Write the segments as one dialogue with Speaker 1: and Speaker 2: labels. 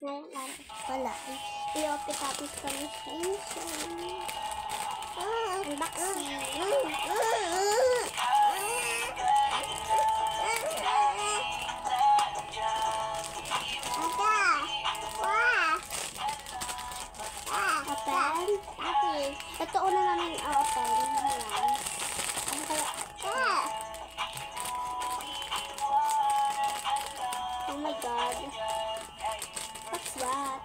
Speaker 1: Wala. I-open natin kami sa unboxing. Open. Ito una namin open. Ano kaya? Oh my god. What's that?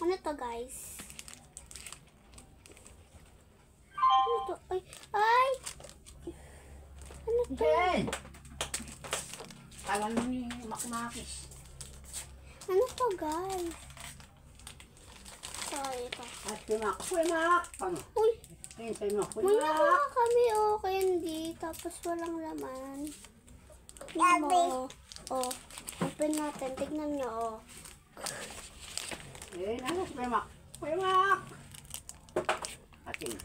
Speaker 1: Ano to, guys? Ano to? Ay! Ano to?
Speaker 2: Jen! Tagal ni Makmakis.
Speaker 1: Ano to, guys? Sorry, ito.
Speaker 2: At Kumak. Kumak! Ano?
Speaker 1: Uy!
Speaker 2: Hintay mo.
Speaker 1: May
Speaker 2: Kumak!
Speaker 1: nakuha kami, candy. Tapos walang laman. Tignan mo. Open natin. Tignan nyo,
Speaker 2: Ano? Kumak! Kumak! Ating.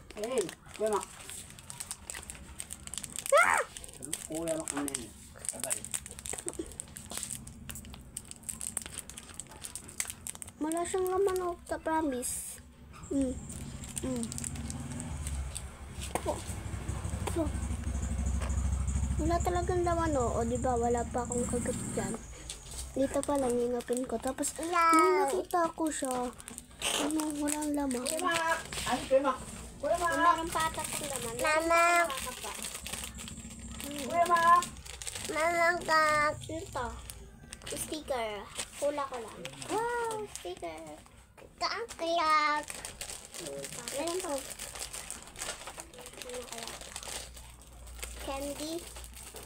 Speaker 2: Kumak. Kuya mo kanin. Sabay.
Speaker 1: Wala siyang laman, ta promise. Wala talagang laman, diba? Wala pa akong kagat dyan. Dito pa lang inapin ko. Tapos, may nakita ko siya. Walang laman.
Speaker 2: Kumak! Ay, Kumak! Kumak!
Speaker 1: Meron pa ata kang laman.
Speaker 3: Mama.
Speaker 2: Kumak!
Speaker 3: Mama ka.
Speaker 1: Ito. Sticker. Hula ko lang. Wow! Sticker.
Speaker 3: Kaklak.
Speaker 1: Ganyan po. Ano kaya? Candy.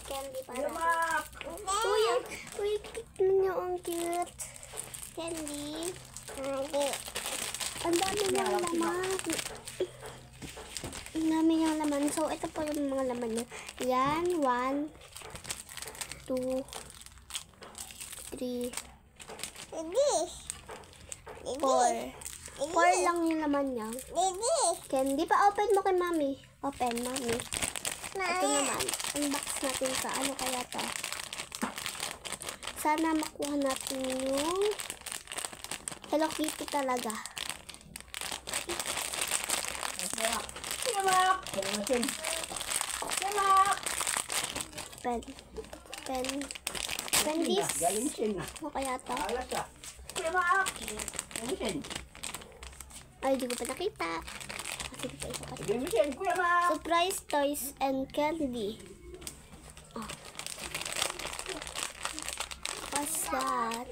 Speaker 1: Candy para.
Speaker 2: Kumak!
Speaker 1: Uy, tignan niyo, ang cute. Candy. Ang dami niyang laman. Ang dami niyang laman. So, ito po yung mga laman niya. Yan. 1, 2, 3, 4. 4 lang yung laman niya. Candy, pa-open mo kay mami. Open, mami. Ito naman. Unbox natin sa ano kaya to. Sana makuha natin yung Hello Kitty talaga.
Speaker 2: Kumak! Kumak!
Speaker 1: Pen this.
Speaker 2: Galing sin na.
Speaker 1: Ano kaya to?
Speaker 2: Alas ka. Kumak! Galing sin.
Speaker 1: Ay, di ko pa nakita. Kasi di pa isa pa.
Speaker 2: Galing sin. Kumak!
Speaker 1: Surprise toys and candy. What's that?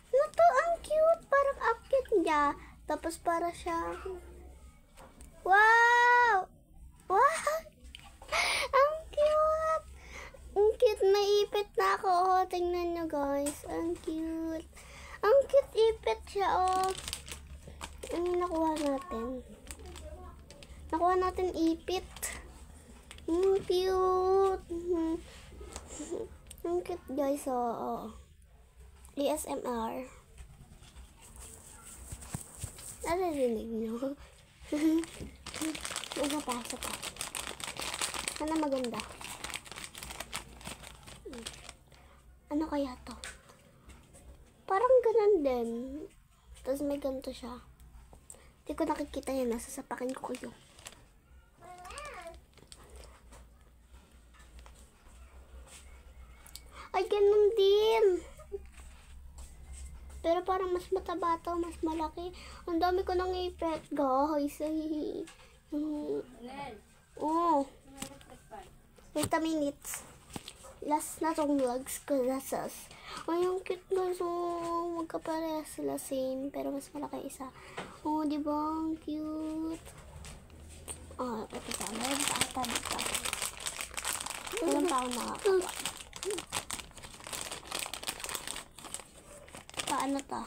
Speaker 1: Ano to? Ang cute. Parang akit niya. Tapos para siya. Wow! Wow! Ang cute! Ang cute. Naipit na ako. Tingnan nyo, guys. Ang cute. Ang cute ipit siya, Ano yung nakuha natin? Nakuha natin ipit. Cute. Ang cute, guys, ASMR. Naririnig nyo? Isa pa. Sana maganda. Ano kaya to? Parang ganun din. Tapos may ganito siya. Hindi ko nakikita yan. Nasasapakin ko kayo. Ay, ganun din. Pero parang mas mataba to, mas malaki. Ang dami ko nang ipet, guys. Wait a minute. Last na tong vlogs ko. Ay, ang cute guys. Magkaparehas sila same. Pero mas malaki isa. Diba? Ang cute. Ito pa. Meron pa ata dito. Meron pa akong nakakawa. Paano to?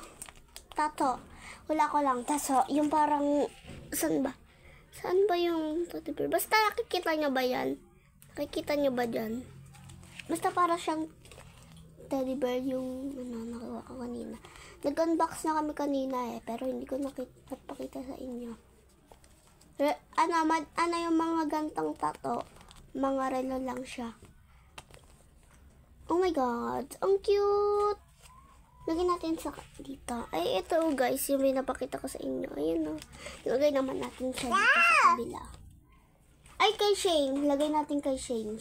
Speaker 1: Tato. Wala ko lang. Taso. Yung parang, saan ba? Saan ba yung teddy bear? Basta nakikita nyo ba yan? Nakikita nyo ba dyan? Basta para siyang teddy bear yung nakuha ko kanina. Nag-unbox na kami kanina pero hindi ko napakita sa inyo. Ano yung mga gantong tato? Mga relo lang siya. Oh my God, ang cute! Lagyan natin sa dito. Ay, ito guys, yung may napakita ko sa inyo. Ayan o. Lagay naman natin siya dito sa kabila. Ay, kay Shane. Lagay natin kay Shane.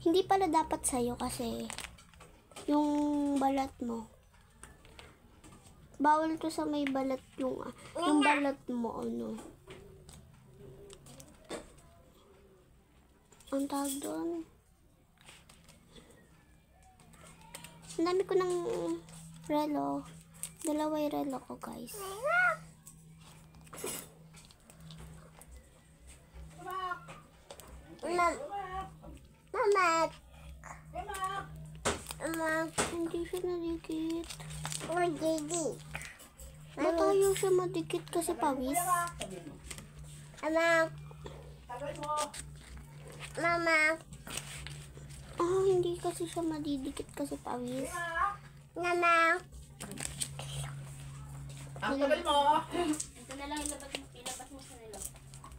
Speaker 1: Hindi pala dapat sa'yo kasi yung balat mo. Bawal to sa may balat yung balat mo, ano. Ang tawag doon. Ang dami ko ng relo. Dalawa yung relo ko, guys.
Speaker 3: Mama.
Speaker 1: Hindi siya nadikit.
Speaker 3: Magiging.
Speaker 1: Ba't ayaw siya madikit kasi pawis?
Speaker 3: Mama.
Speaker 2: Tagal mo.
Speaker 3: Mama.
Speaker 1: Hindi kasi siya madidikit kasi pawis.
Speaker 3: Mama.
Speaker 2: Ang tagal mo.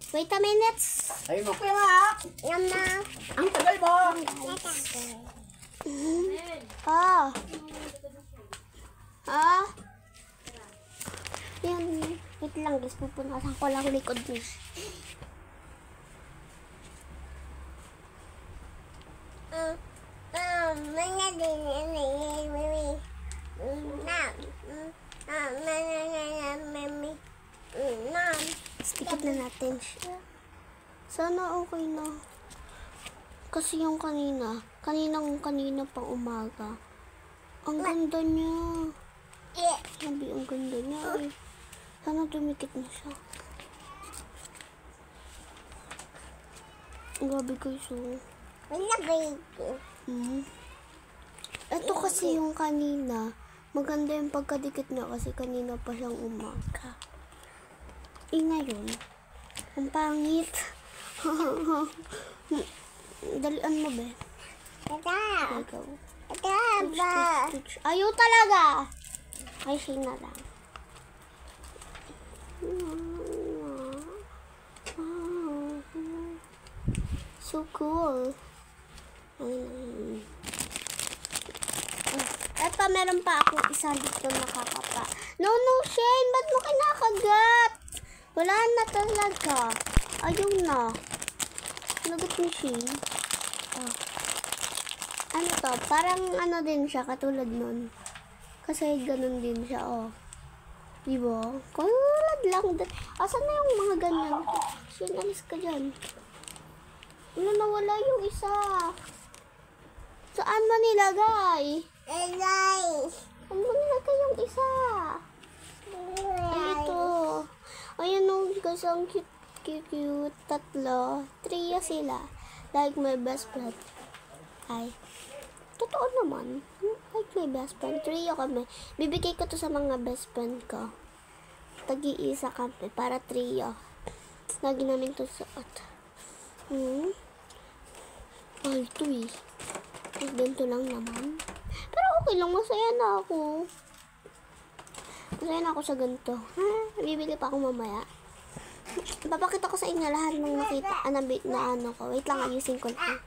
Speaker 1: Wait a minute.
Speaker 2: Ay mo. Kuya Mac.
Speaker 3: Mama.
Speaker 2: Ang tagal mo.
Speaker 1: Ah. Yan. Wait lang guys. Pupunasan ko lang likod niya. Stikit na natin siya. Sana okay na. Kasi yung kanina pang umaga. Ang ganda niya. Sabi, ang ganda niya eh. Sana dumikit na siya. Grabe guys, oh. Ito kasi yung kanina. Maganda yung pagkadikit niya kasi kanina pa siyang umaga. Ngayon, ang pangit. Dalian mo, be. Ikaw. Ayaw talaga. Ay, siya na lang. So cool. Eto, meron pa akong isa dito nakakapa. No, Shane. Ba't mo kinakagat? Wala na talaga. Ayaw na. Nagat ni Shane. Ano to? Parang ano din siya, katulad nun. Kasi ganun din siya, oh. Diba? Katulad lang din. Asan na yung mga ganyan? Shane, alis ka dyan. Ano, nawala yung isa. Saan mo nilagay? Saan mo nilagay yung isa? Ay, ito. Ayan o, guys, ang cute. Tatlo. Trio sila. Like my best friend. Ay, totoo naman. Like my best friend. Trio kami. Bibigay ko to sa mga best friend ko. Tag-iisa kami para trio. Lagi namin to suot. Ay, ito eh. Ganito lang naman. Pero okay lang, masaya na ako. Masaya na ako sa ganito. Bibili pa ako mamaya. Papakita ko sa inyo lahat ng nakita, na ano ko. Wait lang, ayusin ko lang.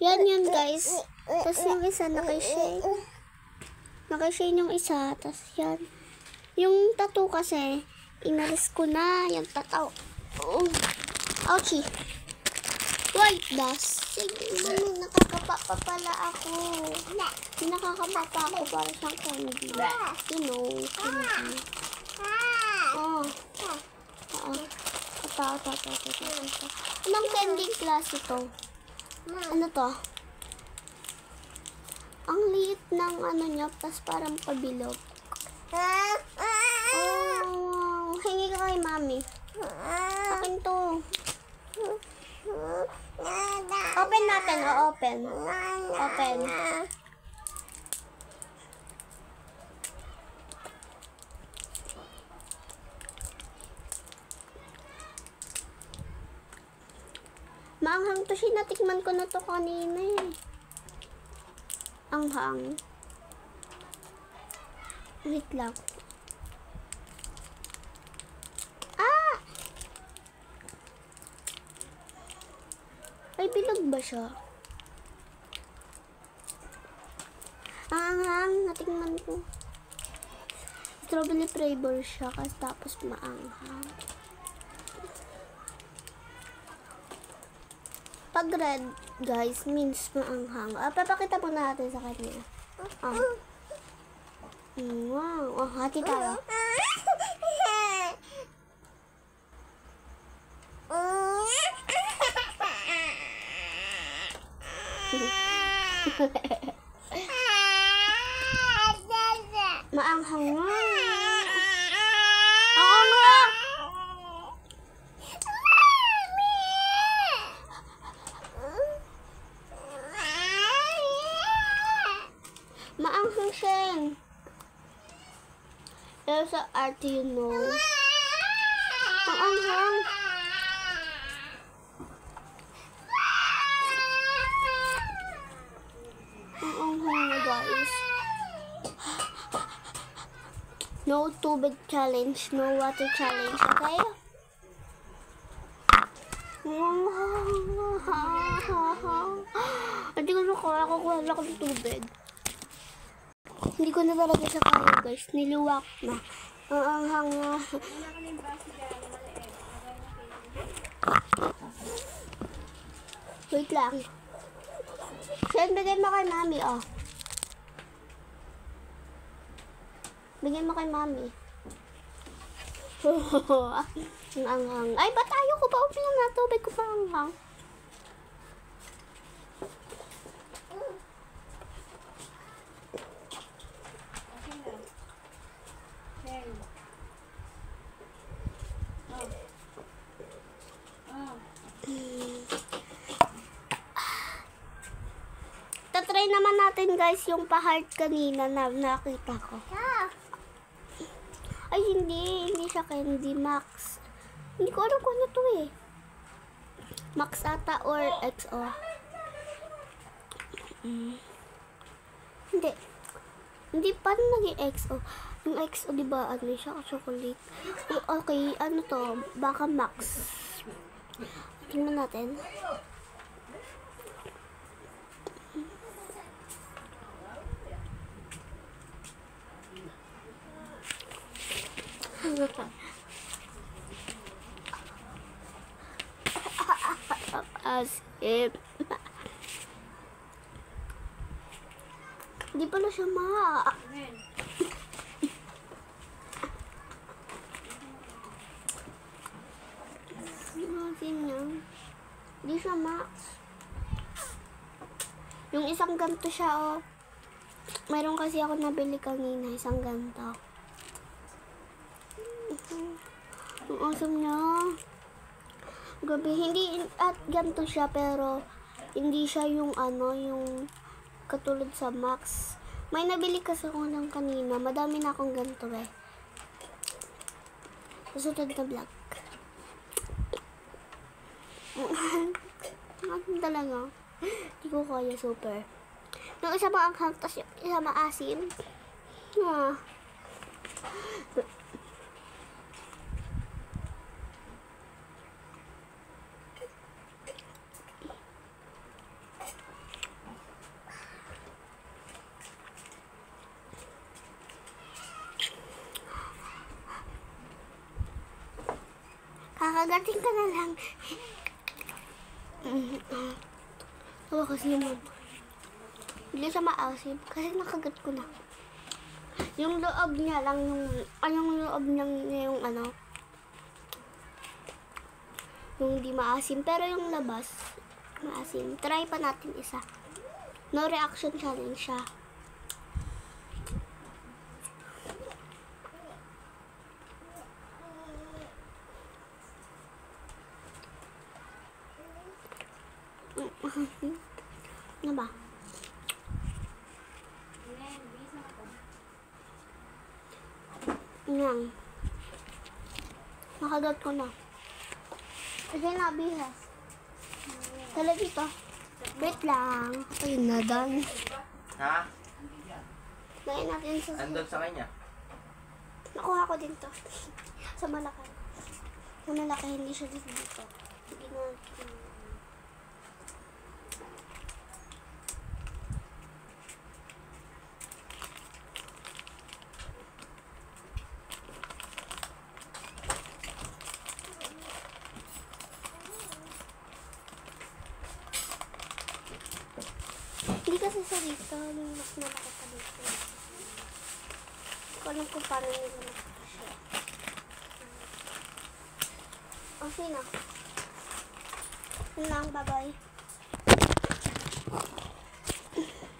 Speaker 1: Yan yun guys. Tapos yung isa naka-shade. Naka-shade yung isa. Tapos yan. Yung tattoo kasi, inalis ko na. Yung tattoo. Ouchie. White dust. Sige, mami, nakakapa pa pala ako. Nakakapa pa ako para siyang candy. You know, candy. Anong candy class ito? Ano to? Ang liit ng ano niya, tas parang pabilog. Oh, hingi ka kay mami. Akin to. Open natin, open. Open. Maanghang to siya. Natikman ko na to kanina eh. Anghang. Wait lang. Ah! Ay, bilog ba siya? Anghang. Natikman ko. Strawberry flavor siya kasi tapos maanghang. Pag red, guys, means maanghang. Papakita po natin sa kanya. Wow. Oh, hati tayo. Maanghang nga. Oo nga. Maanghang siya. Sa art, you know. Maanghang. Maanghang, guys. No tubig challenge, no water challenge, okay? Hindi ko nakuha lang ng tubig. Hindi ko na talaga siya kaya, guys. Niliwak na. Ang hanga. Wait lang. Sen, bigay mo kay mami, oh. Bigay mo kay mami. Ang anghang. Ay, ba't ayaw ko pa? Upin na tubig ko pa anghang. Tatry naman natin, guys, yung pa-heart kanina na nakita ko. Ay, hindi siya Candy Max. Hindi ko alam kung ano to eh. Max ata or XO. Hindi pa naging XO. Yung XO, di ba, ano siya, chocolate. Okay, ano to, baka Max. Tingnan natin. As if hindi pala siya hindi siya Max. Yung isang ganto siya, oh. Mayroon kasi ako nabili kanina, isang ganto. Ang awesome niya. Gabi, hindi at ganito siya pero hindi siya yung ano, yung katulad sa Max. May nabili kasi ako ng kanina. Madami na akong ganito eh. Susunod na vlog. Ang talaga. Hindi ko kaya super. Yung isa maanghang, tapos yung isa maasim. Kakagating ka na lang. Oo, kasi naman. Hindi siya maasim. Kasi nakagat ko na. Yung loob niya lang, yung loob niya yung ano. Yung di maasim. Pero yung labas, maasim. Try pa natin isa. No reaction challenge siya. Ano ba? Yan. Nakagat ko na. Kasi nabihas. Tala dito. Wait lang. Ayun na, done.
Speaker 4: Ha?
Speaker 1: Lagyan natin sa...
Speaker 4: Andun sa kanya.
Speaker 1: Nakuha ko din to. Sa malaki. Sa malaki, hindi siya dito. Sige na. Hindi kasi sa dito. Mas malaki pa dito. Hindi ko alam kung paano nila nakakasya. Okay na. Yun lang, bye-bye.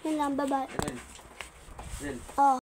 Speaker 1: Yun lang, bye-bye.
Speaker 4: Ayun. Ayun.
Speaker 1: Oh.